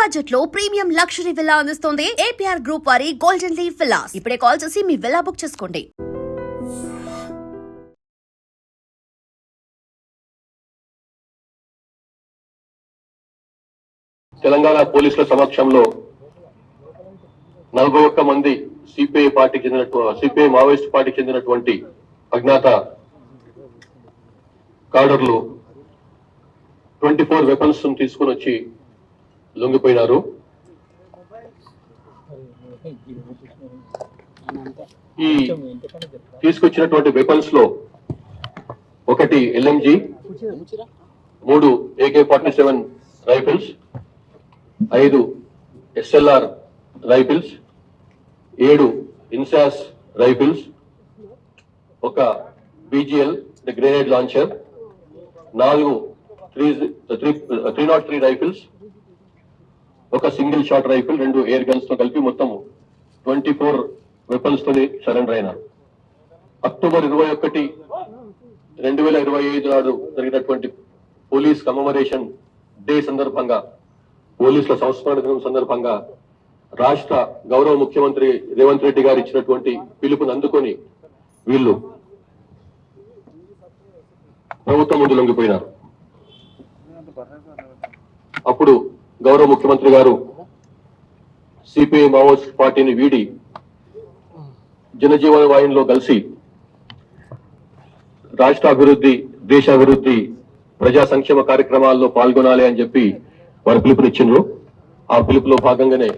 Budget లో premium luxury villa అందిస్తోంది APR group వారి గోల్డెన్ లీఫ్ విల్లాస్. ఇప్పుడే కాల్ చేసి మీ విల్లా బుక్ చేసుకోండి. తెలంగాణ పోలీసుల సమక్షంలో 41 మంది సిపిఐ పార్టీకి సిపిఐ మావోయిస్ట్ పార్టీకి చెందినటువంటి అజ్ఞాత కాడర్లు 24 వెపన్స్ తీసుకుని వచ్చి లొంగిపోయినారు. ఈ తీసుకొచ్చినటువంటి వెపన్స్ లో ఒకటి LMG, 3 AK-47 rifles, 5 SLR rifles, 7 INSAS rifles, ఒక BGL గ్రెనేడ్ లాంచర్, 4 303 రైఫిల్స్, ఒక single shot rifle, 2 air guns తో కలిపి మొత్తం 24 వెపన్స్ తోని సరెండర్ అయినారు. అక్టోబర్ 21, 2025 నాడు జరిగినటువంటి పోలీస్ కమమరేషన్ డే సందర్భంగా, పోలీసుల సంస్మరణ దినం సందర్భంగా రాష్ట్ర గౌరవ ముఖ్యమంత్రి రేవంత్ రెడ్డి గారు ఇచ్చినటువంటి పిలుపుని అందుకొని వీళ్ళు ప్రభుత్వం ముందు లొంగిపోయినారు. అప్పుడు గౌరవ ముఖ్యమంత్రి గారు సిపిఐ మావోయిస్ట్ పార్టీని వీడి జనజీవన వాహినిలో కలిసి రాష్ట్ర అభివృద్ధి, దేశాభివృద్ధి, ప్రజా సంక్షేమ కార్యక్రమాల్లో పాల్గొనాలి అని చెప్పి వారు పిలుపునిచ్చిండ్రు. ఆ పిలుపులో భాగంగానే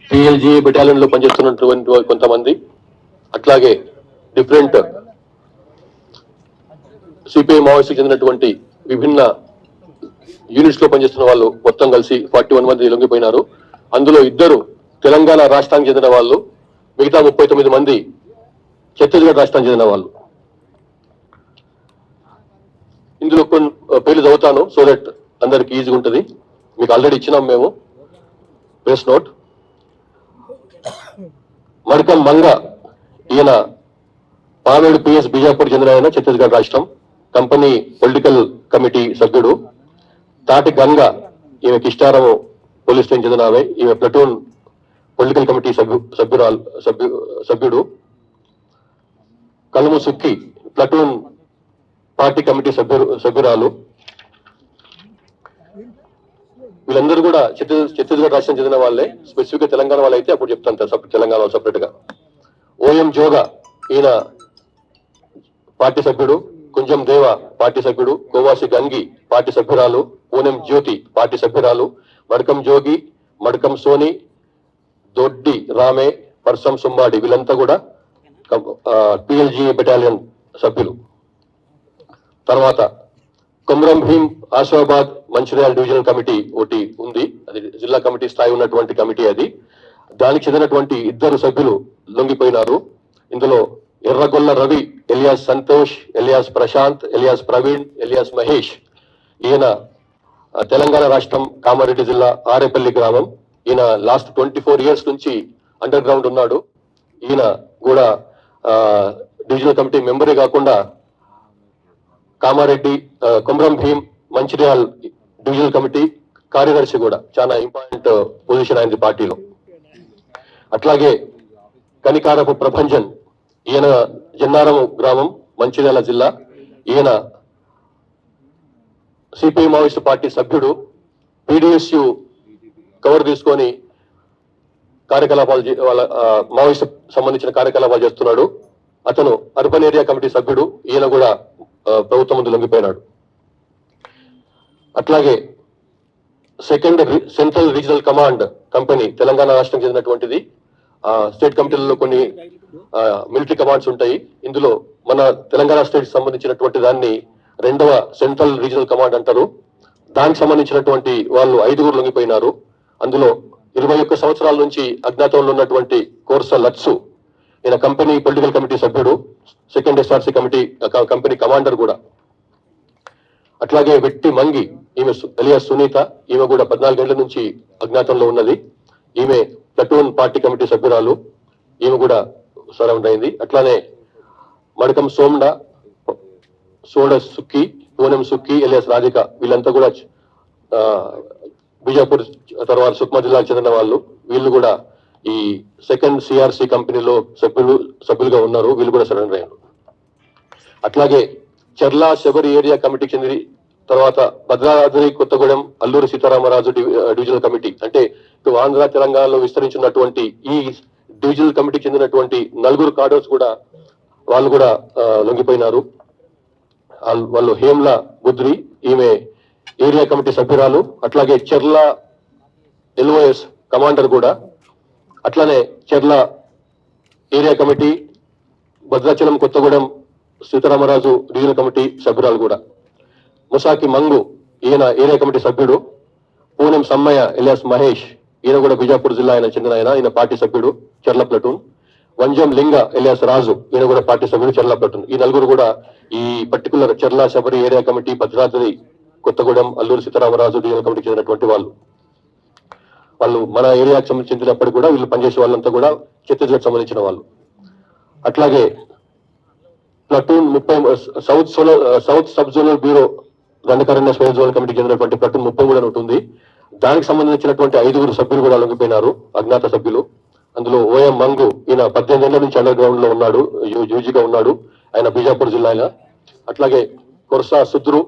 PLG బెటాలియన్ లో పనిచేస్తున్నటువంటి కొంతమంది, అట్లాగే డిఫరెంట్ సిపిఐ మావోయిస్ట్ చెందినటువంటి విభిన్న యూనిట్స్ లో పనిచేస్తున్న వాళ్ళు మొత్తం కలిసి 41 మంది లొంగిపోయినారు. అందులో 2 తెలంగాణ రాష్ట్రానికి చెందిన వాళ్ళు, మిగతా 39 మంది ఛత్తీస్గఢ్ రాష్ట్రానికి చెందిన వాళ్ళు. ఇందులో కొన్ని పేర్లు చదువుతాను సో దట్ అందరికి ఈజీగా ఉంటుంది. మీకు ఆల్రెడీ ఇచ్చినాం మేము ప్రెస్ నోట్. మడకం మంగ, ఈయన పావేడు PS బీజాపూర్ చెందిన ఆయన, ఛత్తీస్గఢ్ రాష్ట్రం, కంపెనీ పొలిటికల్ కమిటీ సభ్యుడు. తాటి గంగ, ఈమె కిష్టారం పోలీస్ స్టేషన్ చెందిన ఆమె, ఈమె ప్లటూన్ పొలిటికల్ కమిటీ సభ్యుడు. కలుము సుక్కి, ప్లటూన్ పార్టీ కమిటీ సభ్యురాలు. వీళ్ళందరూ కూడా ఛత్తీస్గఢ్ రాష్ట్రం చెందిన వాళ్ళే. స్పెసిఫిక్ గా తెలంగాణ వాళ్ళు అయితే అప్పుడు చెప్తాను తెలంగాణ సపరేట్ గా. OM జోగా, ఈయన పార్టీ సభ్యుడు. కుంజం దేవ పార్టీ సభ్యుడు. కోవాసి గంగి పార్టీ సభ్యురాలు. పూనెం జ్యోతి పార్టీ సభ్యురాలు. మడకం జోగి, మడకం సోని, దొడ్డి రామే, పర్సం సుంబాడి, వీళ్ళంతా కూడా PLG బెటాలియన్ సభ్యులు. తర్వాత కొమరం భీం, ఆసిఫాబాద్, మంచిర్యాల డివిజనల్ కమిటీ ఒకటి ఉంది. అది జిల్లా కమిటీ స్థాయి ఉన్నటువంటి కమిటీ. అది దానికి చెందినటువంటి 2 సభ్యులు లొంగిపోయినారు. ఇందులో Erragolla Ravi, alias Santosh, alias Prashanth, alias Praveen, alias Mahesh. ఈయన తెలంగాణ రాష్ట్రం కామారెడ్డి జిల్లా ఆరేపల్లి గ్రామం. ఈయన లాస్ట్ 24 years నుంచి అండర్ గ్రౌండ్ ఉన్నాడు. ఈయన కూడా డివిజనల్ కమిటీ మెంబరే కాకుండా కామారెడ్డి, కొమరం భీం, మంచిర్యాల్ డివిజనల్ కమిటీ కార్యదర్శి కూడా. చాలా ఇంపార్టెంట్ పొజిషన్ అయింది పార్టీలో. అట్లాగే కనికారపు ప్రభంజన్, ఈయన జన్నారం గ్రామం, మంచిర్యాల జిల్లా. ఈయన సిపిఐ మావోయిస్ట్ పార్టీ సభ్యుడు. PDSU కవర్ తీసుకొని కార్యకలాపాలు, వాళ్ళ మావోయిస్ట్ సంబంధించిన కార్యకలాపాలు చేస్తున్నాడు. అతను అర్బన్ ఏరియా కమిటీ సభ్యుడు. ఈయన కూడా ప్రభుత్వం ముందు లొంగిపోయినాడు. అట్లాగే central regional command company Telangana రాష్ట్రం చెందినటువంటిది. స్టేట్ కమిటీలలో కొన్ని మిలిటరీ కమాండ్స్ ఉంటాయి. ఇందులో మన తెలంగాణ స్టేట్ సంబంధించినటువంటి దాన్ని 2వ సెంట్రల్ రీజనల్ కమాండ్ అంటారు. దానికి సంబంధించినటువంటి వాళ్ళు 5 లొంగిపోయినారు. అందులో 21 సంవత్సరాల నుంచి అజ్ఞాతంలో ఉన్నటువంటి కోర్స లత్సు, ఈయన కంపెనీ పొలిటికల్ కమిటీ సభ్యుడు, 2nd SRC కంపెనీ కమాండర్ కూడా. అట్లాగే వెట్టి మంగి, ఈమె ఎలియాస్ సునీత, ఈమె కూడా 14 ఏళ్ల నుంచి అజ్ఞాతంలో ఉన్నది. ఈమె ప్లటూన్ పార్టీ కమిటీ సభ్యురాలు. ఈమె కూడా సరౌండ్ అయింది. అట్లానే మడకం సోడ సుక్కి, పూనం సుక్కి, ఎలియాస్ రాధిక, వీళ్ళంతా కూడా బీజాపూర్ తర్వాత సుక్మా జిల్లాకు చెందిన వాళ్ళు, వీళ్ళు కూడా ఈ సెకండ్ సిఆర్సి కంపెనీలో సభ్యులుగా ఉన్నారు. వీళ్ళు కూడా సరెండర్ అయ్యారు. అట్లాగే చర్ల శబరి ఏరియా కమిటీకి చెంది తర్వాత భద్రాద్రి కొత్తగూడెం అల్లూరి సీతారామరాజు డివిజనల్ కమిటీ, అంటే ఇటు ఆంధ్ర తెలంగాణలో విస్తరించినటువంటి ఈ డివిజనల్ కమిటీకి చెందినటువంటి 4 కార్డర్స్ కూడా వాళ్ళు కూడా లొంగిపోయినారు. వాళ్ళు హేమ్ల బుద్రి, ఈమె ఏరియా కమిటీ సభ్యురాలు. అట్లాగే చెర్ల ఎల్ఓఎస్ కమాండర్ కూడా, అట్లానే చెర్ల area committee, Bhadrachalam Kothagudem Sitaramaraju divisional committee సభ్యురాలు కూడా. ముసాకి మంగు, ఈయన ఏరియా కమిటీ సభ్యుడు. పూనెం సమ్మయ్య ఎలియాస్ మహేష్, ఈయన కూడా బిజాపూర్ జిల్లా ఆయన చెందిన ఈయన పార్టీ సభ్యుడు, చెర్ల ప్లటూన్. వంజం లింగ ఎలియాస్ రాజు, ఈయన కూడా పార్టీ సభ్యుడు, చెర్ల ప్లటూన్. ఈ 4 కూడా ఈ పర్టికులర్ చెర్ల Sabari area committee, Bhadradri Kothagudem Alluri Sitaramaraju divisional కమిటీకి చెందినటువంటి వాళ్ళు మన ఏరియాకి సంబంధించినప్పటికీ కూడా వీళ్ళు పనిచేసే వాళ్ళంతా కూడా ఛత్తీస్గఢ్ సంబంధించిన వాళ్ళు. అట్లాగే platoon 30 south sub zonal bureau Dandakaranya స్వయం జోనల్ కమిటీకి చెందినటువంటి ప్లటూన్ 30 కూడా ఉంటుంది. దానికి సంబంధించినటువంటి 5 సభ్యులు కూడా లొంగిపోయినారు, అజ్ఞాత సభ్యులు. అందులో ఓఎం మంగు, ఈయన 18 ఏళ్ల నుంచి అండర్ గ్రౌండ్ లో ఉన్నాడు, యూజీగా ఉన్నాడు, ఆయన బీజాపూర్ జిల్లా. అట్లాగే కొర్సా సుద్రు,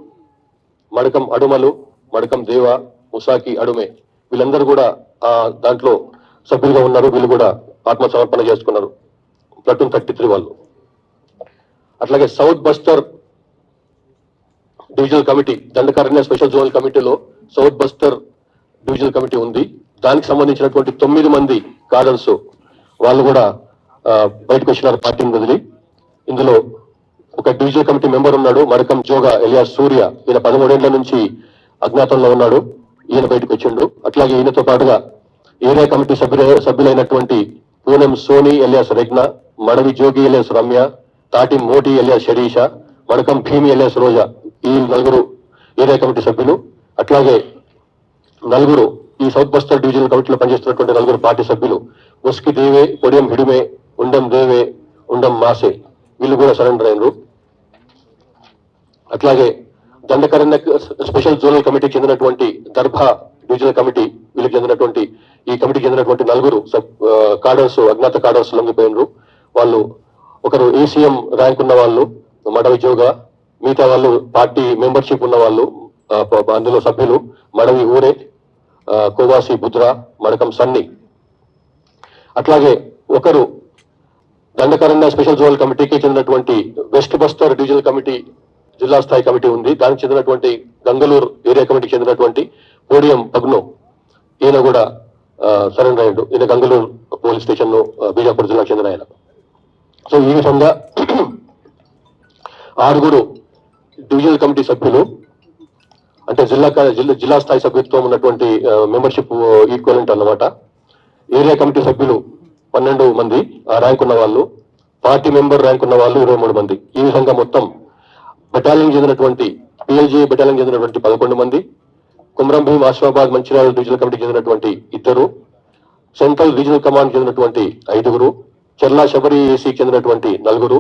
మడకం అడుమలు, మడకం దేవ, ముసాకి అడుమే, వీళ్ళందరూ కూడా దాంట్లో సభ్యులుగా ఉన్నారు. వీళ్ళు కూడా ఆత్మసమర్పణ చేసుకున్నారు, ప్లటూన్ 33 వాళ్ళు. అట్లాగే south buster divisional committee, Dandakaranya special zonal కమిటీలో సౌత్ బస్టర్ డివిజనల్ కమిటీ ఉంది. దానికి సంబంధించినటువంటి 9 మంది కార్డర్స్ వాళ్ళు కూడా బయటకు వచ్చినారు పార్టీని వదిలి. ఇందులో ఒక డివిజనల్ కమిటీ మెంబర్ ఉన్నాడు, మడకం జోగా ఎలియాస్ సూర్య, ఈయన 13 ఏళ్ల నుంచి అజ్ఞాతంలో ఉన్నాడు, ఈయన బయటకు వచ్చిండు. అట్లాగే ఈయనతో పాటుగా ఏరియా కమిటీ సభ్యులైనటువంటి Poonam Soni alias Regna, Madavi Jogi alias Ramya, Tati Moti alias శరీష, Madakam భీమి alias రోజా, ఈ 4 ఏరియా కమిటీ సభ్యులు. అట్లాగే 4 ఈ సౌత్ బస్తర్ డివిజనల్ కమిటీలో పనిచేస్తున్నటువంటి 4 పార్టీ సభ్యులు, ముస్కి దేవే, పొడియం హిడిమే, ఉండం దేవే, ఉండం మాసే, వీళ్ళు కూడా సరెండర్ అయినరు. అట్లాగే దండకారణ్య స్పెషల్ జోనల్ కమిటీకి చెందినటువంటి దర్భా డివిజనల్ కమిటీ, వీళ్ళకి చెందినటువంటి ఈ కమిటీకి చెందినటువంటి 4 కార్డర్స్, అజ్ఞాత కార్డర్స్ లొంగిపోయినరు. వాళ్ళు ఒకరు ఏసీఎం ర్యాంక్ ఉన్న వాళ్ళు మడవి జోగా, మిగతా వాళ్ళు పార్టీ మెంబర్షిప్ ఉన్న వాళ్ళు, అందులో సభ్యులు మడవి ఊరే, కోవాసి బుద్రా, మడకం సన్ని. అట్లాగే ఒకరు దండకారణ్య స్పెషల్ జోనల్ కమిటీకి చెందినటువంటి వెస్ట్ బస్తర్ డివిజనల్ కమిటీ జిల్లా స్థాయి కమిటీ ఉంది, దానికి చెందినటువంటి గంగలూరు ఏరియా కమిటీకి చెందినటువంటి పోడియం పగ్నో, ఈయన కూడా సరెండర్ అయ్యాడు. ఈయన గంగలూరు పోలీస్ స్టేషన్ లో బీజాపూర్ జిల్లాకు చెందిన ఆయన. సో ఈ విధంగా 6 డివిజనల్ కమిటీ సభ్యులు, అంటే జిల్లా స్థాయి సభ్యత్వం ఉన్నటువంటి మెంబర్షిప్ ఈక్వలెంట్ అన్నమాట. ఏరియా కమిటీ సభ్యులు 12 మంది ర్యాంక్ ఉన్న వాళ్ళు, పార్టీ మెంబర్ ర్యాంక్ ఉన్న వాళ్ళు 23 మంది. ఈ విధంగా మొత్తం బెటాలియన్ చెందినటువంటి పిఎల్జీ బెటాలియన్ చెందినటువంటి 11 మంది, కుమ్రం భీం ఆసిఫాబాద్ మంచిర్యాల డివిజనల్ కమిటీకి చెందినటువంటి 2, సెంట్రల్ రీజనల్ కమాండ్ చెందినటువంటి 5, చెర్లా శబరి ఏసీకి చెందినటువంటి 4,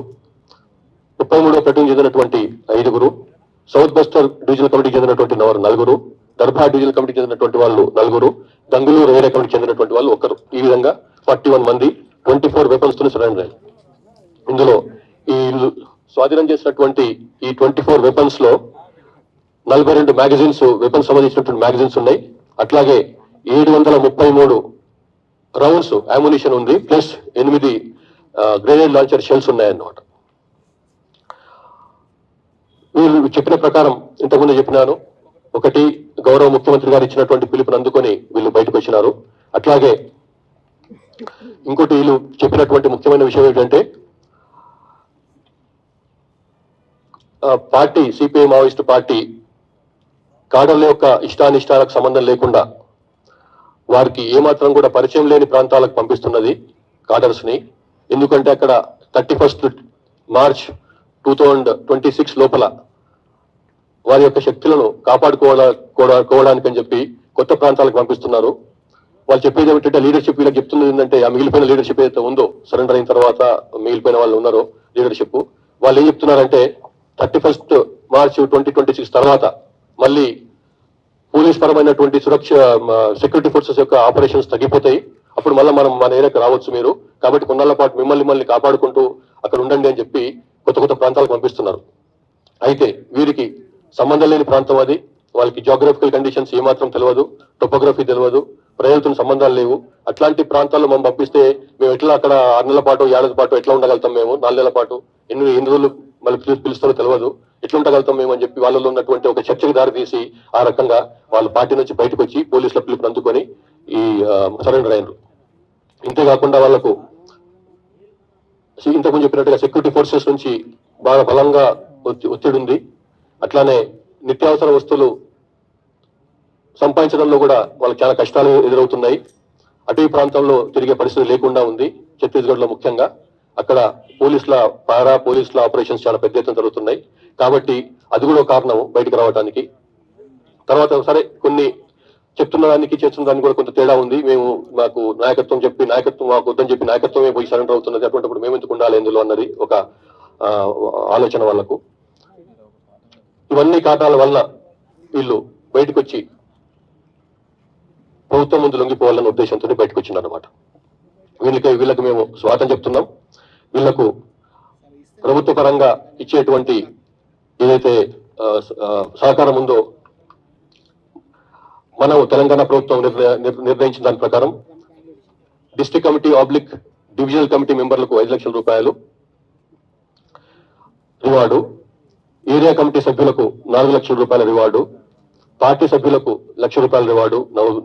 33వ ప్లటూన్ చెందినటువంటి 5, సౌత్ బస్టర్ డివిజనల్ కమిటీకి చెందినటువంటి 4, దర్భా డివిజనల్ కమిటీకి చెందినటువంటి వాళ్ళు 4, గంగులూరు ఏరియా కమిటీకి చెందినటువంటి వాళ్ళు 1. ఈ విధంగా 41 మంది 24 వెపన్స్ తో సరెండర్ అయ్యారు. ఇందులో ఈ స్వాధీనం చేసినటువంటి ఈ 24 వెపన్స్ లో 42 మ్యాగజైన్స్, వెపన్స్ సంబంధించినటువంటి మ్యాగజైన్స్ ఉన్నాయి. అట్లాగే 733 రౌండ్స్ అమ్యునిషన్ ఉంది, ప్లస్ 8 గ్రెనేడ్ లాంచర్ షెల్స్ ఉన్నాయన్నమాట. వీళ్ళు చెప్పిన ప్రకారం ఇంతకుముందు చెప్పినాను, ఒకటి గౌరవ ముఖ్యమంత్రి గారు ఇచ్చినటువంటి పిలుపుని అందుకొని వీళ్ళు బయటకు వచ్చినారు. అట్లాగే ఇంకోటి వీళ్ళు చెప్పినటువంటి ముఖ్యమైన విషయం ఏంటంటే, పార్టీ సిపిఐ మావోయిస్టు పార్టీ కాడర్ల యొక్క ఇష్టానిష్టాలకు సంబంధం లేకుండా వారికి ఏమాత్రం కూడా పరిచయం లేని ప్రాంతాలకు పంపిస్తున్నది కాడర్స్ ని. ఎందుకంటే అక్కడ 31 మార్చ్ 2026 లోపల వారి యొక్క శక్తులను కాపాడుకోవడానికి అని చెప్పి కొత్త ప్రాంతాలకు పంపిస్తున్నారు. వాళ్ళు చెప్పేది ఏమిటంటే, లీడర్షిప్ వీళ్ళకి చెప్తున్నది ఏంటంటే, ఆ మిగిలిపోయిన లీడర్షిప్ ఏదైతే ఉందో, సరెండర్ అయిన తర్వాత మిగిలిపోయిన వాళ్ళు ఉన్నారో లీడర్షిప్, వాళ్ళు ఏం చెప్తున్నారంటే 31 మార్చ్ 2026 తర్వాత మళ్ళీ పోలీస్ పరమైనటువంటి సురక్ష సెక్యూరిటీ ఫోర్సెస్ యొక్క ఆపరేషన్స్ తగ్గిపోతాయి. అప్పుడు మళ్ళీ మనం మన ఏరియాకి రావచ్చు మీరు, కాబట్టి కొన్నాళ్ళ పాటు మిమ్మల్ని కాపాడుకుంటూ అక్కడ ఉండండి అని చెప్పి కొత్త ప్రాంతాలకు పంపిస్తున్నారు. అయితే వీరికి సంబంధం లేని ప్రాంతం అది, వాళ్ళకి జియోగ్రఫికల్ కండిషన్స్ ఏమాత్రం తెలియదు, టోపోగ్రఫీ తెలియదు, ప్రజలతో సంబంధాలు లేవు. అట్లాంటి ప్రాంతాల్లో మనం పంపిస్తే మేము ఎట్లా అక్కడ 6 నెలల పాటు 7 పాటు ఎట్లా ఉండగలుగుతాం, మేము 4 నెలల పాటు ఎన్ని రోజులు మళ్ళీ పిలుస్తారో తెలియదు, ఎట్లా ఉండగలుగుతాం మేము అని చెప్పి వాళ్ళలో ఉన్నటువంటి ఒక చర్చకు దారి తీసి ఆ రకంగా వాళ్ళ పార్టీ నుంచి బయటకు వచ్చి పోలీసుల పిలుపుని అందుకొని ఈ సరెండర్ అయినరు. ఇంతేకాకుండా వాళ్ళకు ఇంతకుముందు చెప్పినట్టుగా సెక్యూరిటీ ఫోర్సెస్ నుంచి బాగా బలంగా ఒత్తిడి ఉంది. అట్లానే నిత్యావసర వస్తువులు సంపాదించడంలో కూడా వాళ్ళకి చాలా కష్టాలు ఎదురవుతున్నాయి. అటవీ ప్రాంతంలో తిరిగే పరిస్థితి లేకుండా ఉంది ఛత్తీస్గఢ్ లో ముఖ్యంగా. అక్కడ పోలీసుల ఆపరేషన్స్ చాలా పెద్ద ఎత్తున జరుగుతున్నాయి. కాబట్టి అది కూడా ఒక కారణం బయటకు రావడానికి. తర్వాత సరే కొన్ని చెప్తున్న దానికి చేస్తున్న దానికి కూడా కొంత తేడా ఉంది. మాకు నాయకత్వం మాకు వద్దని చెప్పి నాయకత్వమే పోయి సరెండర్ అవుతున్నది. అటువంటిప్పుడు మేము ఎందుకు ఉండాలి ఎందులో అన్నది ఒక ఆలోచన వాళ్ళకు. ఇవన్నీ కారణాల వల్ల వీళ్ళు బయటకు వచ్చి ప్రభుత్వం ముందు లొంగిపోవాలన్న ఉద్దేశంతో బయటకు వచ్చిందన్నమాట. వీళ్ళకి మేము స్వాగతం చెప్తున్నాం. వీళ్లకు ప్రభుత్వ పరంగా ఇచ్చేటువంటి ఏదైతే సహకారం ఉందో మనం తెలంగాణ ప్రభుత్వం నిర్ణయించిన దాని ప్రకారం డిస్ట్రిక్ట్ కమిటీ డివిజనల్ కమిటీ మెంబర్లకు 5 లక్షల రూపాయలు రివార్డు, ఏరియా కమిటీ సభ్యులకు 4 లక్షల రూపాయల రివార్డు, పార్టీ సభ్యులకు 1 లక్ష రూపాయల రివార్డు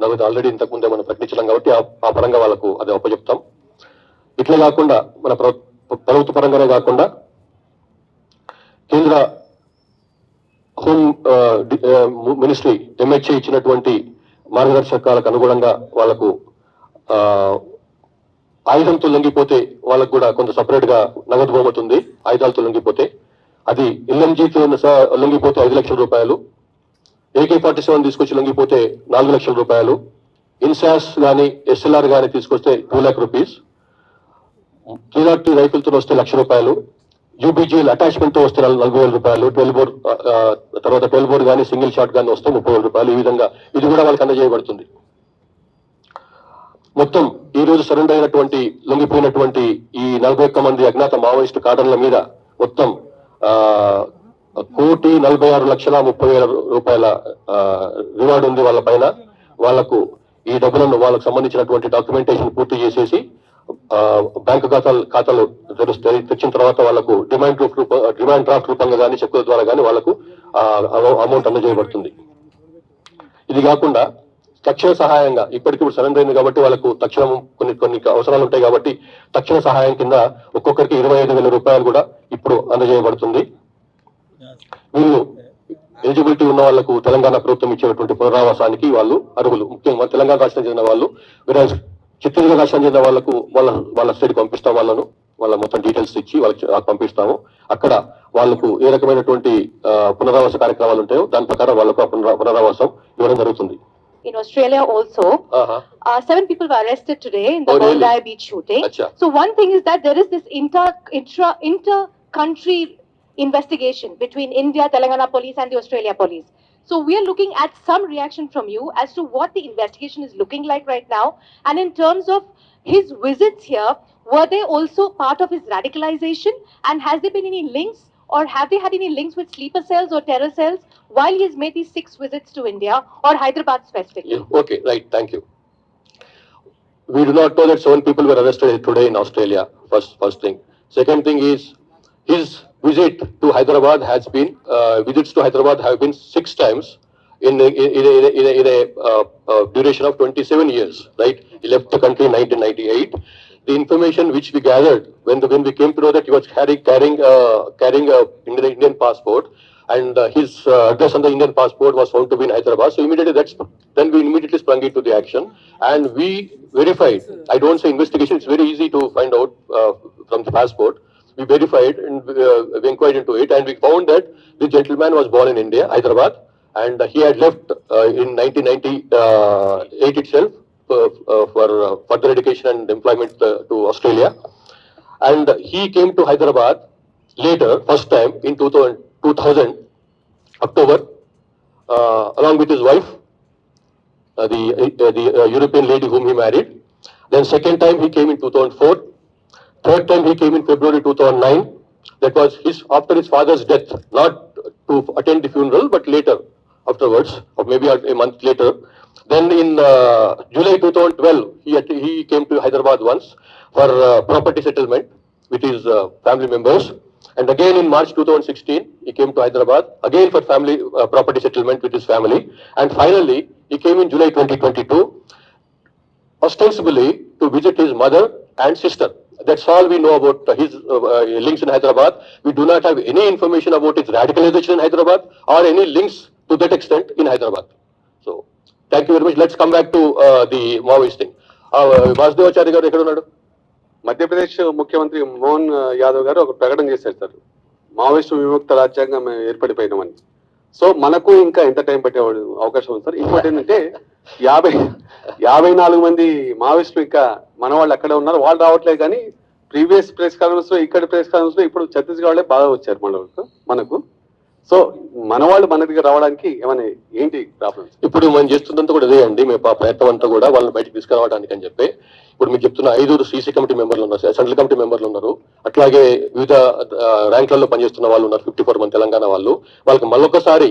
నగదు ఆల్రెడీ ఇంతకుముందే మనం ప్రకటించడం కాబట్టి ఆ పరంగా వాళ్ళకు అది అప్పచెప్తాం. ఇట్లా కాకుండా మన ప్రభుత్వ పరంగానే కాకుండా కేంద్ర హోమ్ మినిస్ట్రీ MHA ఇచ్చినటువంటి మార్గదర్శకాలకు అనుగుణంగా వాళ్ళకు ఆయుధంతో లొంగిపోతే వాళ్ళకు కూడా కొంత సపరేట్ గా నగదు బహుమతి ఉంది. ఆయుధాలతో లొంగిపోతే అది LMGతో లొంగిపోతే 5 లక్షల రూపాయలు, AK-47 తీసుకొచ్చి లొంగిపోతే 4 లక్షల రూపాయలు, ఇన్సాస్ గానీ SLR గానీ తీసుకొస్తే 2 lakh రూపీస్, 302 రైఫిల్ తో వస్తే 1 లక్ష రూపాయలు, UBGL అటాచ్మెంట్ తో వస్తే 40,000 రూపాయలు, 12 బోర్ గానీ సింగిల్ షాట్ గానీ వస్తే 30,000 రూపాయలు. ఈ విధంగా ఇది కూడా వాళ్ళకి అందజేయబడుతుంది. మొత్తం ఈ రోజు సరెండర్ అయినటువంటి లొంగిపోయినటువంటి ఈ 41 మంది అజ్ఞాత మావోయిస్టు కాడర్ల మీద మొత్తం 1,46,30,000 రూపాయల రివార్డు ఉంది వాళ్ళ పైన. వాళ్లకు ఈ డబ్బులను వాళ్ళకు సంబంధించినటువంటి డాక్యుమెంటేషన్ పూర్తి చేసేసి బ్యాంకు ఖాతాలు తెచ్చిన తర్వాత వాళ్లకు డిమాండ్ డ్రాఫ్ట్ రూపంగా కానీ చెక్కుల ద్వారా కానీ వాళ్లకు అమౌంట్ అందజేయబడుతుంది. ఇది కాకుండా తక్షణ సహాయంగా ఇప్పటికిప్పుడు సరెండర్ అయింది కాబట్టి వాళ్ళకు తక్షణం కొన్ని అవసరాలు ఉంటాయి కాబట్టి తక్షణ సహాయం కింద ఒక్కొక్కరికి 25,000 రూపాయలు కూడా ఇప్పుడు అందజేయబడుతుంది. వీళ్ళు ఎలిజిబిలిటీ ఉన్న వాళ్లకు తెలంగాణ ప్రభుత్వం ఇచ్చేటువంటి పునరావాసానికి వాళ్ళు అర్హులు. ముఖ్యంగా తెలంగాణ రాష్ట్రం చెందిన వాళ్ళు, ఛత్తీస్గఢ్ రాష్ట్రం చెందిన వాళ్ళకు వాళ్ళ స్టేట్కి పంపిస్తాం. వాళ్ళ మొత్తం డీటెయిల్స్ ఇచ్చి వాళ్ళకి పంపిస్తాము. అక్కడ వాళ్ళకు ఏ రకమైనటువంటి పునరావాస కార్యక్రమాలు ఉంటాయో దాని ప్రకారం వాళ్ళకు పునరావాసం ఇవ్వడం జరుగుతుంది. In Australia also, 7 people were arrested today in the Bondi Beach shooting. Achha. So one thing is that there is this inter-country investigation between India, Telangana police and the Australia police. So we are looking at some reaction from you as to what the investigation is looking like right now. And in terms of his visits here, were they also part of his radicalization? And has there been any links, or have they had any links with sleeper cells or terror cells while he has made these 6 visits to India or Hyderabad specifically? Okay, right, thank you. We do not know that 7 people were arrested today in Australia, first thing. Second thing is, his visit to Hyderabad has been, visits to Hyderabad have been 6 times in a duration of 27 years, right? He left the country in 1998. The information which we gathered when we came to know that he was carrying Indian passport, and his address on the Indian passport was found to be in Hyderabad. So then we immediately sprung into the action, and we verified. I don't say investigation; it's very easy to find out from the passport. We verified and we inquired into it, and we found that the gentleman was born in India, Hyderabad, and he had left in 1998 itself for further education and employment to Australia. And he came to Hyderabad later, first time in 2000 October, along with his wife the European lady whom he married. Then second time he came in 2004. Third time he came in February 2009. That was after his father's death, not to attend the funeral, but later afterwards, or maybe a month later. Then in July 2012, he came to Hyderabad once for property settlement with his family members. And again in March 2016, he came to Hyderabad, again for family property settlement with his family. And finally, he came in July 2022, ostensibly to visit his mother and sister. That's all we know about his links in Hyderabad. We do not have any information about his radicalization in Hyderabad or any links to that extent in Hyderabad. So, thank you very much. Let's come back to the Maoist thing. Vasudevacharya garu ekkada unnadu? Madhya Pradesh ముఖ్యమంత్రి మోహన్ యాదవ్ గారు ఒక ప్రకటన చేశారు sir, Maoist విముక్త రాజ్యాంగం ఏర్పడిపోయినామని. So మనకు ఇంకా ఎంత టైం పట్టే అవకాశం ఉంది సార్? ఇంకోటి ఏంటంటే 54 మంది మావోయిస్టులు ఇంకా మన వాళ్ళు అక్కడే ఉన్నారు, వాళ్ళు రావట్లేదు. కానీ ప్రీవియస్ ప్రెస్ కాన్ఫరెన్స్ లో, ఇక్కడ ప్రెస్ కాన్ఫరెన్స్ లో ఇప్పుడు ఛత్తీస్గఢ్ వాళ్ళే బాగా వచ్చారు మనకు. సో మన వాళ్ళు మన దగ్గర రావడానికి ఏమైనా ఏంటి ప్రాబ్లమ్స్? ఇప్పుడు మనం చేస్తున్నంత కూడా అదే అండి. మేము ప్రయత్నం అంతా కూడా వాళ్ళని బయటకు తీసుకురావడానికి అని చెప్పి ఇప్పుడు మీకు చెప్తున్న 5 సీసీ కమిటీ మెంబర్లు ఉన్నారు, సెంట్రల్ కమిటీ మెంబర్లు ఉన్నారు. అట్లాగే వివిధ ర్యాంకులలో పనిచేస్తున్న వాళ్ళు ఉన్నారు, 54 మంది తెలంగాణ వాళ్ళు. వాళ్ళకి మళ్ళొకసారి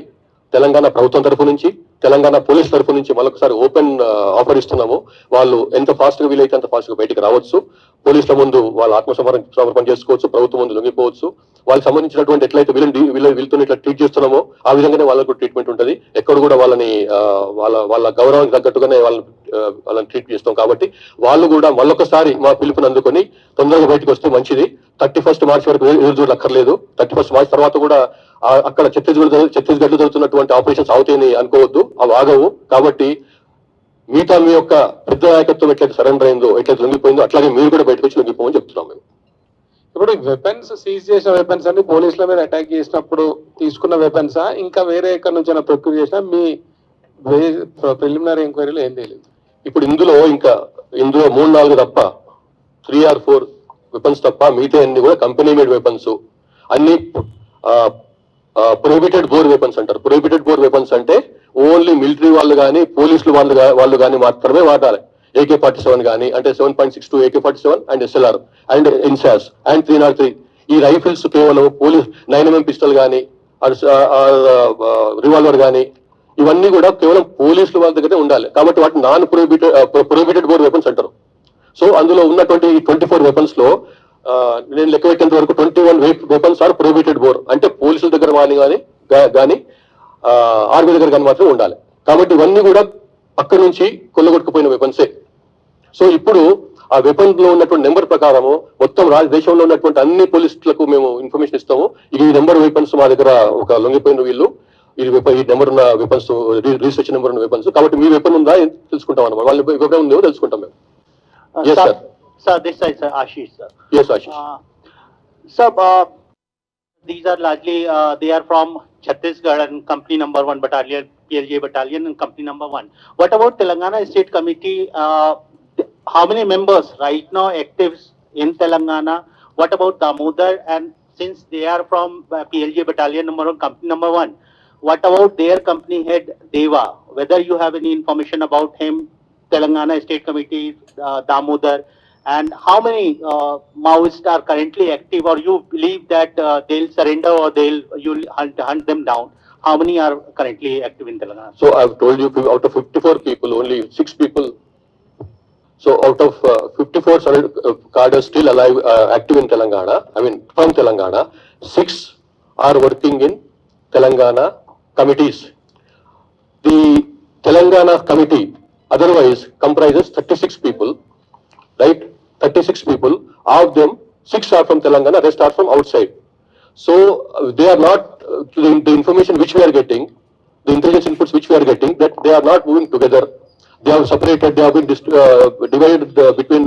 తెలంగాణ ప్రభుత్వం తరఫు నుంచి, తెలంగాణ పోలీస్ తరఫు నుంచి మళ్ళొకసారి ఓపెన్ ఆఫర్ ఇస్తున్నాము. వాళ్ళు ఎంత ఫాస్ట్ గా వీలైతే అంత ఫాస్ట్ గా బయటకు రావచ్చు. పోలీసుల ముందు వాళ్ళు సమర్పణ చేసుకోవచ్చు, ప్రభుత్వం ముందు లొంగిపోవచ్చు. వాళ్ళకి సంబంధించినటువంటి ఎట్లయితే వీళ్ళతో ఇట్లా ట్రీట్ చేస్తున్నామో ఆ విధంగానే వాళ్ళకు ట్రీట్మెంట్ ఉంటుంది. ఎక్కడ కూడా వాళ్ళని వాళ్ళ గౌరవానికి తగ్గట్టుగానే వాళ్ళని ట్రీట్ చేస్తాం. కాబట్టి వాళ్ళు కూడా మళ్ళొకసారి మా పిలుపుని అందుకొని తొందరగా బయటకు వస్తే మంచిది. 31 మార్చి వరకు ఎదురు చూడక్కర్లేదు. 31 మార్చి తర్వాత కూడా అక్కడ ఛత్తీస్గఢ్ లో జరుగుతున్నటువంటి ఆపరేషన్స్ అవుతాయని అనుకోవద్దు, అవి ఆగవు. కాబట్టి మిగతా మీ యొక్క పెద్ద నాయకత్వం ఎట్లయితే సరెండర్ అయిందో, ఎట్లయితే లొంగిపోయిందో అట్లాగే మీరు కూడా బయటకు వచ్చి లొంగిపోమని చెప్తున్నాం మేము. ఇప్పుడు వెపన్స్ సీజ్ చేసిన వెపన్స్ అన్ని పోలీసుల మీద అటాక్ చేసినప్పుడు తీసుకున్న వెపన్సా, ఇంకా వేరే ఎక్కడి నుంచి ప్రొక్యూర్ చేసినా? మీ ప్రిలిమినరీ ఎంక్వైరీలో ఏం తెలియదు. ఇప్పుడు ఇందులో 3-4 తప్ప 3 or 4 వెపన్స్ తప్ప మిగతా అన్ని కూడా కంపెనీ మేడ్ వెపన్స్, అన్ని ప్రొహిబిటెడ్ బోర్ వెపన్స్ అంటారు. ప్రొహిబిటెడ్ బోర్ వెపన్స్ అంటే ఓన్లీ మిలిటరీ వాళ్ళు కానీ పోలీసులు వాళ్ళు కానీ మాత్రమే వాడాలి. AK-47 కానీ, అంటే 7.62 AK-47 and SLR and INSAS and 303. ఈ రైఫిల్స్ కేవలం పోలీస్ 9mm పిస్టల్ కానీ, రివాల్వర్ కానీ, ఇవన్నీ కూడా కేవలం పోలీసుల వాళ్ళ దగ్గరే ఉండాలి. కాబట్టి వాటిని నాన్ ప్రొహిబిటెడ్ బోర్ వెపన్స్ అంటారు. సో అందులో ఉన్నటువంటి 24 వెపన్స్ లో నేను లెక్క పెట్టేంత వరకు 21 వెపన్స్ ఆర్ ప్రొహిబిటెడ్ బోర్, అంటే పోలీసుల దగ్గర కానీ ఆర్మీ దగ్గర కానీ మాత్రం ఉండాలి. కాబట్టి ఇవన్నీ కూడా అక్కడి నుంచి కొల్లగొట్టుకుపోయిన వెపన్సే. సో ఇప్పుడు ఆ వెపన్ లో ఉన్నటువంటి నెంబర్ ప్రకారము మొత్తం దేశంలో ఉన్నటువంటి అన్ని పోలీసులకు మేము ఇన్ఫర్మేషన్ ఇస్తాము. ఈ నెంబర్ వెపన్స్ మా దగ్గర ఒక లొంగిపోయిన వీళ్ళు, ఈ నెంబర్ ఉన్న వెపన్స్, రిజిస్ట్రేషన్ నెంబర్ ఉన్న వెపన్స్. కాబట్టి మీ వెపన్ ఉందా తెలుసుకుంటాం అన్నమాట. వాళ్ళ వెపన్ ఉందో తెలుసుకుంటాం మేము. Sir, this is Ashish, sir. Yes, Ashish. Sir, these are largely, they are from Chhattisgarh and company number 1 battalion, PLJ battalion and company number 1. What about Telangana State Committee? How many members right now active in Telangana? What about Damodar? And since they are from PLJ battalion number 1, company number 1, what about their company head Deva? Whether you have any information about him, Telangana State Committee, Damodar, and how many Maoists are currently active, or you believe that they'll surrender or you'll hunt them down? How many are currently active in Telangana? So I've told you, out of 54 people, only 6 people. So out of 54 cadres still alive, active in Telangana, I mean from Telangana, 6 are working in Telangana committees. The Telangana committee otherwise comprises 36 people, right? 36 people. Of them, 6 are from Telangana, rest are from outside. So they are not, the information which we are getting, the intelligence inputs which we are getting, that they are not moving together. They have separated, they have been divided between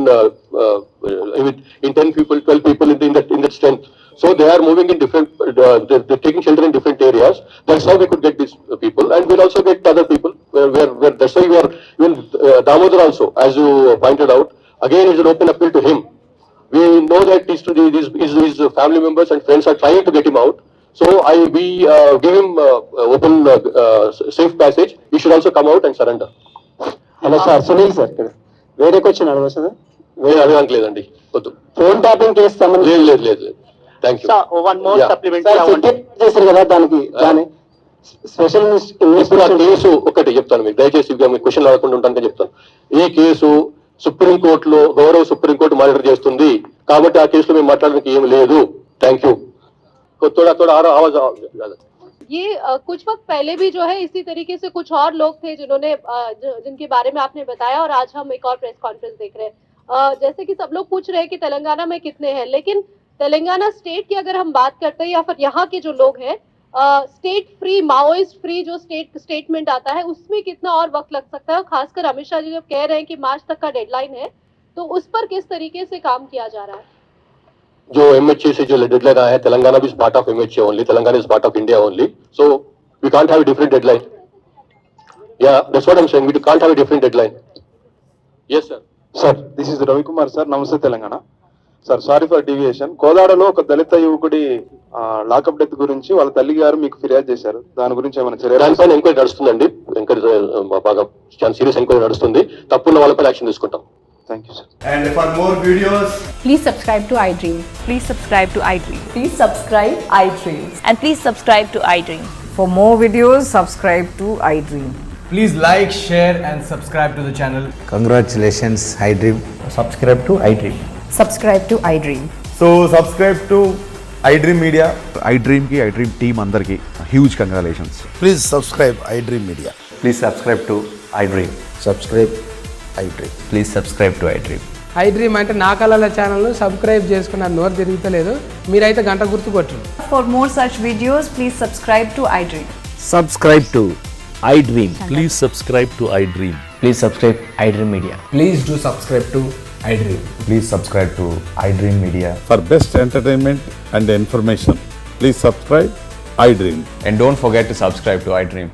in 10 people, 12 people in that strength. So they are moving in different, they're taking shelter in different areas. That's how we could get these people, and we'll also get other people. Where that's why we are, even Damodar also, as you pointed out, again is an open appeal to him. We know that his family members and friends are trying to get him out. So we give him open, safe passage. He should also come out and surrender. Hello sir, Sunil sir ఇక్కడ. వేరే question అడగచ్చు sir? వేరే అడగడానికి లేదండి, వద్దు. Phone tapping case సంబంధించి లేదు thank you. Sir, one more Yeah. supplementary I want. చేశారు కదా, దానికి స్పెషల్ ఇప్పుడు ఆ ఇన్వెస్టిగేషన్ కేసు ఒకటి చెప్తాను మీకు, దయచేసి మీకు క్వశ్చన్ అడగకుండా ఉంటానని చెప్తాను. ఈ కేసు సుప్రీంకోర్టులో గౌరవ సుప్రీంకోర్టు మానిటర్ చేస్తుంది కాబట్టి ఆ కేసులో మేము మాట్లాడడానికి ఏం లేదు. Thank you. थोड़ा आवाज ये कुछ वक्त पहले भी जो है इसी तरीके से कुछ और लोग थे जिन्होंने जिनके बारे में आपने बताया, और आज हम एक और प्रेस कॉन्फ्रेंस देख रहे हैं। जैसे कि सब लोग पूछ रहे हैं कि तेलंगाना में कितने हैं, लेकिन तेलंगाना स्टेट की अगर हम बात करते हैं या फिर यहाँ के जो लोग हैं, स्टेट फ्री, माओइस्ट फ्री जो स्टेटमेंट आता है, उसमें कितना और वक्त लग सकता है? खासकर अमित शाह जी जब कह रहे हैं कि मार्च तक का डेडलाइन है, तो उस पर किस तरीके से काम किया जा रहा है? जो MHA से जो डेडलाइन आया है, तेलंगाना भी part of MHA only, Telangana is part of India only, so we can't have a different deadline. Yeah that's what I am saying, we can't have a different deadline. Yes sir. Sir, this is Ravikumar sir, Namaste Telangana. Sir, sorry for deviation. కోదాడలో ఒక దళిత యువకుడి lockup death గురించి వాళ్ళ తల్లి గారు మీకు ఫిర్యాదు చేశారు. దాని గురించి ఏమైనా చర్యలు? దానిపైన ఎంక్వైరీ నడుస్తుందండి, ఎంక్వైరీ బాగా చాలా సీరియస్ ఎంక్వైరీ నడుస్తుంది. తప్పున్న వాళ్ళపై యాక్షన్ తీసుకుంటాం. Thank you sir. And for more videos, Please subscribe to iDream. Please subscribe to iDream. Please subscribe iDream. And please subscribe to iDream. For more videos, subscribe to iDream. please like, share and subscribe to the channel. Congratulations, iDream. Subscribe to iDream. Subscribe to iDream. So subscribe to iDream Media. iDream की iDream team अंदर की huge congratulations. Please subscribe iDream Media. Please subscribe to iDream. Subscribe iDream. Please subscribe to iDream. iDream అంటే నా కళల ఛానల్ను subscribe చేసుకున్న నోరు తిరుగుతలేదు, మీరైతే గంట గుర్తు కొట్టండి. For more such videos, please subscribe to iDream. Subscribe to iDream. Please subscribe to iDream. Please subscribe iDream Media. Please do subscribe to iDream. Please subscribe to iDream Media. For best entertainment and information, please subscribe iDream. And don't forget to subscribe to iDream.